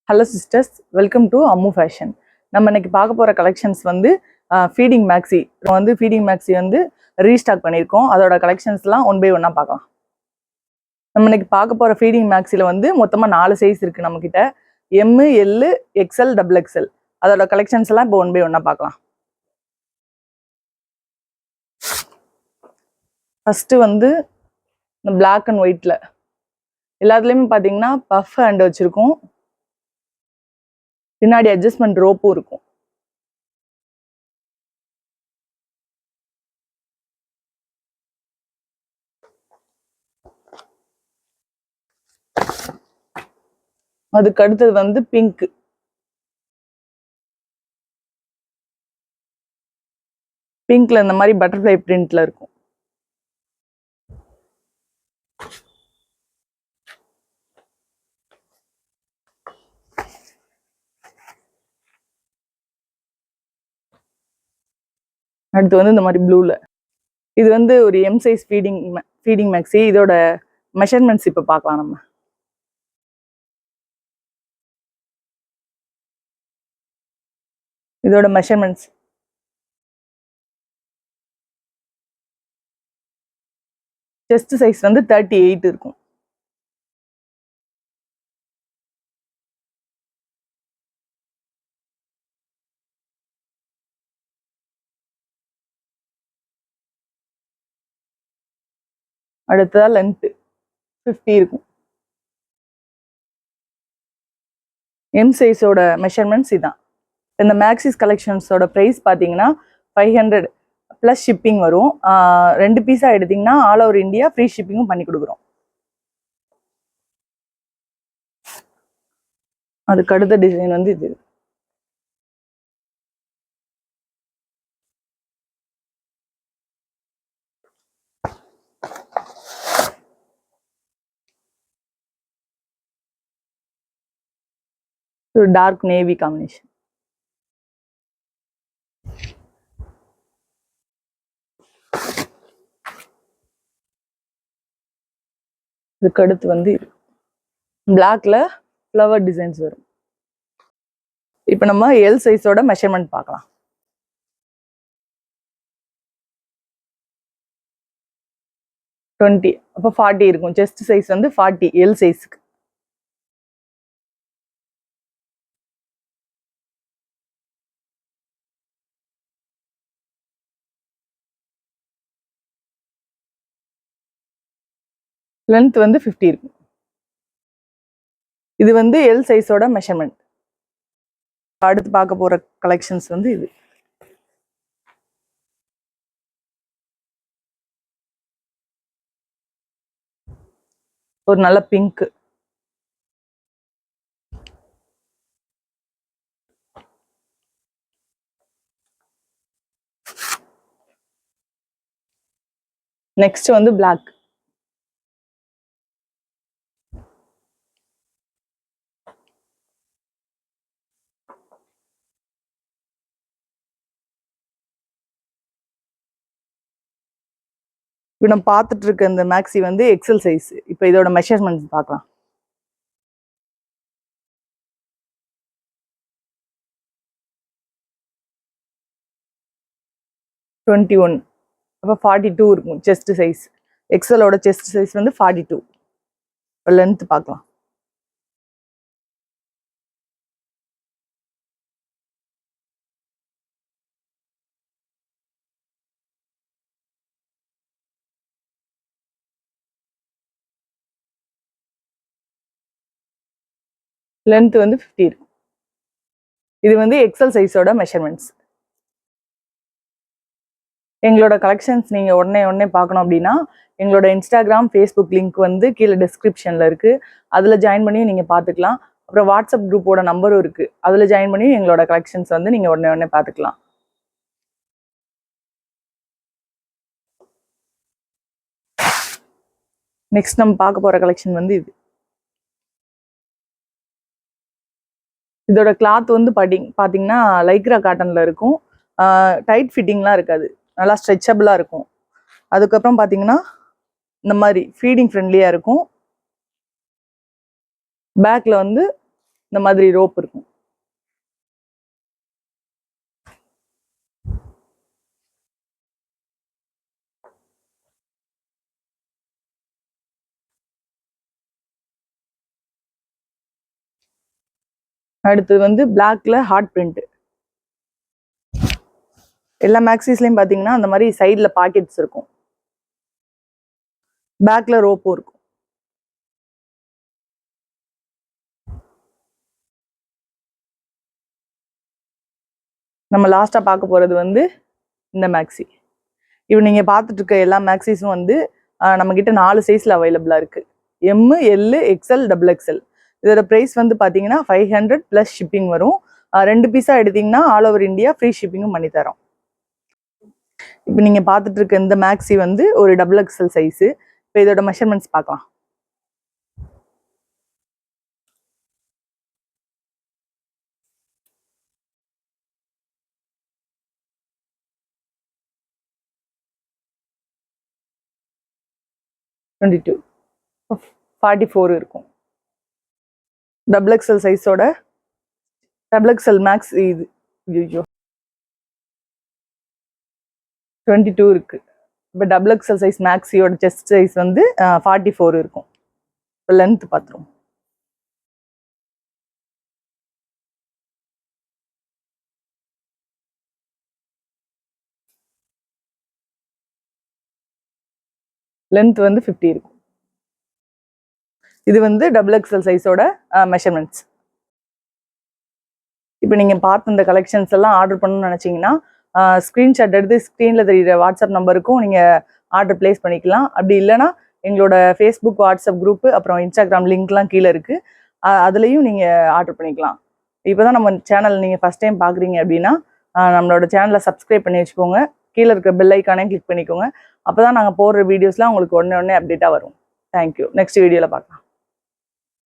Hello sisters, welcome to Ammu fashion. நம்ம இன்னைக்கு பார்க்க போகிற கலெக்ஷன்ஸ் வந்து ஃபீடிங் மேக்ஸி. ஃபீடிங் மேக்ஸி வந்து ரீஸ்டாக் பண்ணியிருக்கோம். அதோட கலெக்ஷன்ஸ்லாம் ஒன் பை ஒன்னாக பார்க்கலாம். நம்ம இன்னைக்கு பார்க்க போகிற ஃபீடிங் மேக்ஸியில் வந்து மொத்தமாக 4 சைஸ் இருக்குது நம்மக்கிட்ட. எம்மு, எல்லு, எக்ஸ்எல், டபுள் எக்ஸ்எல். அதோட கலெக்ஷன்ஸ் எல்லாம் இப்போ ஒன் பை ஒன்னாக பார்க்கலாம். ஃபஸ்ட்டு வந்து இந்த பிளாக் அண்ட் ஒயிட்டில் எல்லாத்துலேயுமே பார்த்தீங்கன்னா பஃப் ஹேண்ட் வச்சுருக்கோம். பின்னாடி அட்ஜஸ்ட்மெண்ட் ரோப்பும் இருக்கும். அதுக்கு அடுத்தது வந்து பிங்க். பிங்க்ல இந்த மாதிரி பட்டர்ஃப்ளை பிரிண்ட்ல இருக்கும். அடுத்து வந்து இந்த மாதிரி ப்ளூல. இது வந்து ஒரு எம் சைஸ் ஃபீடிங் மேக்ஸி. இதோட மெஷர்மெண்ட்ஸ் இப்போ பார்க்கலாம். நம்ம இதோட மெஷர்மெண்ட்ஸ் செஸ்ட் சைஸ் வந்து 38 இருக்கும். அடுத்ததா லென்த் 50 இருக்கும். எம் சைஸோட மெஷர்மெண்ட்ஸ் இதான். இந்த மேக்ஸிஸ் கலெக்ஷன்ஸோட ப்ரைஸ் பார்த்தீங்கன்னா 500 ப்ளஸ் ஷிப்பிங் வரும். 2 பீஸாக எடுத்திங்கன்னா ஆல் ஓவர் இந்தியா ஃப்ரீ ஷிப்பிங்கும் பண்ணி கொடுக்குறோம். அதுக்கு அடுத்த டிசைன் வந்து இது. ஒரு டார்க் நேவி காம்பினேஷன். இதுக்கு அடுத்து வந்து பிளாக்ல ஃப்ளவர் டிசைன்ஸ் வரும். இப்போ நம்ம எல் சைஸோட மெஷர்மெண்ட் பார்க்கலாம். அப்போ 40 இருக்கும். செஸ்ட் சைஸ் வந்து 40 எல் சைஸ்க்கு. லென்த் வந்து 50 இருக்கும். இது வந்து எல் சைஸோட மெஷர்மெண்ட். அடுத்து பார்க்க போற கலெக்ஷன்ஸ் வந்து இது. ஒரு நல்ல பிங்க். நெக்ஸ்ட் வந்து பிளாக். இப்போ நம்ம பார்த்துட்டு இருக்க இந்த மேக்ஸி வந்து எக்ஸல் சைஸ். இப்போ இதோட மெஷர்மெண்ட்ஸ் பார்க்கலாம். அப்போ 42 இருக்கும் செஸ்ட் சைஸ். எக்ஸலோட செஸ்ட் சைஸ் வந்து 42. லென்த் பார்க்கலாம். லென்த் வந்து 50 இருக்கும். இது வந்து எக்ஸல் சைஸோட மெஷர்மெண்ட்ஸ். எங்களோட கலெக்ஷன்ஸ் நீங்கள் உடனே பார்க்கணும் அப்படின்னா எங்களோட இன்ஸ்டாகிராம், ஃபேஸ்புக் லிங்க் வந்து கீழே டிஸ்கிரிப்ஷனில் இருக்குது. அதில் ஜாயின் பண்ணி நீங்கள் பார்த்துக்கலாம். அப்புறம் வாட்ஸ்அப் குரூப்போட நம்பரும் இருக்குது. அதில் ஜாயின் பண்ணி எங்களோட கலெக்ஷன்ஸ் வந்து நீங்கள் உடனே பார்த்துக்கலாம். நெக்ஸ்ட் நம்ம பார்க்க போகிற கலெக்ஷன் வந்து இது. இதோட கிளாத் வந்து பார்த்தீங்கன்னா லைக்ரா காட்டனில் இருக்கும். டைட் ஃபிட்டிங்லாம் இருக்காது. நல்லா ஸ்ட்ரெச்சபிளாக இருக்கும். அதுக்கப்புறம் பார்த்தீங்கன்னா இந்த மாதிரி ஃபீடிங் ஃப்ரெண்ட்லியாக இருக்கும். பேக்கில் வந்து இந்த மாதிரி ரோப் இருக்கும். அடுத்து வந்து பிளாக்ல ஹார்ட் பிரிண்ட். எல்லா மேக்சிஸ்லயும் பாத்தீங்கன்னா அந்த மாதிரி சைட்ல பாக்கெட்ஸ் இருக்கும், பேக்ல ரோப்பும் இருக்கும். நம்ம லாஸ்டா பார்க்க போறது வந்து இந்த மேக்ஸி. இப்போ நீங்க பார்த்துட்டு இருக்க எல்லா மேக்சிஸும் வந்து நம்ம கிட்ட 4 சைஸ்ல அவைலபிளா இருக்கு. M, L, XL, XXL. இதோட பிரைஸ் வந்து பாத்தீங்கன்னா 500 பிளஸ் ஷிப்பிங் வரும். 2 பீஸா எடுத்தீங்கன்னா ஆல் ஓவர் இந்தியா ஃப்ரீ ஷிப்பிங்கும் பண்ணி தரோம். இப்போ நீங்க பார்த்துட்டு இருக்க இந்த மேக்ஸி வந்து ஒரு XXL சைஸ். இப்போ இதோட மெஷர்மெண்ட்ஸ் பார்க்கலாம். (22) 44 இருக்கும். XXL சைஸோட XXL மேக்ஸ் இது 22 இருக்கு. இப்போ XXL சைஸ் மேக்ஸியோட செஸ்ட் சைஸ் வந்து 44 இருக்கும். இப்போ லென்த் பார்த்துருவோம். லென்த் வந்து 50 இருக்கும். இது வந்து XXL சைஸோட மெஷர்மெண்ட்ஸ். இப்போ நீங்க பார்த்த இந்த கலெக்ஷன்ஸ் எல்லாம் ஆர்டர் பண்ணணும்னு நினைச்சீங்கன்னா ஸ்க்ரீன்ஷாட் எடுத்து ஸ்க்ரீனில் தெரியுற வாட்ஸ்அப் நம்பருக்கும் நீங்கள் ஆர்டர் பிளேஸ் பண்ணிக்கலாம். அப்படி இல்லைன்னா எங்களோட ஃபேஸ்புக், வாட்ஸ்அப் குரூப்பு, அப்புறம் இன்ஸ்டாகிராம் லிங்க்லாம் கீழே இருக்குது, அதுலேயும் நீங்கள் ஆர்டர் பண்ணிக்கலாம். இப்போ தான் நம்ம சேனல் நீங்கள் ஃபஸ்ட் டைம் பார்க்குறீங்க அப்படின்னா நம்மளோட சேனலை சப்ஸ்கிரைப் பண்ணி வச்சுக்கோங்க. கீழே இருக்கிற பெல் ஐக்கானையும் கிளிக் பண்ணிக்கோங்க. அப்போ தான் நாங்கள் போடுற வீடியோஸ்லாம் உங்களுக்கு உடனே அப்டேட்டாக வரும். தேங்க்யூ. நெக்ஸ்ட் வீடியோவில் பார்க்கலாம்.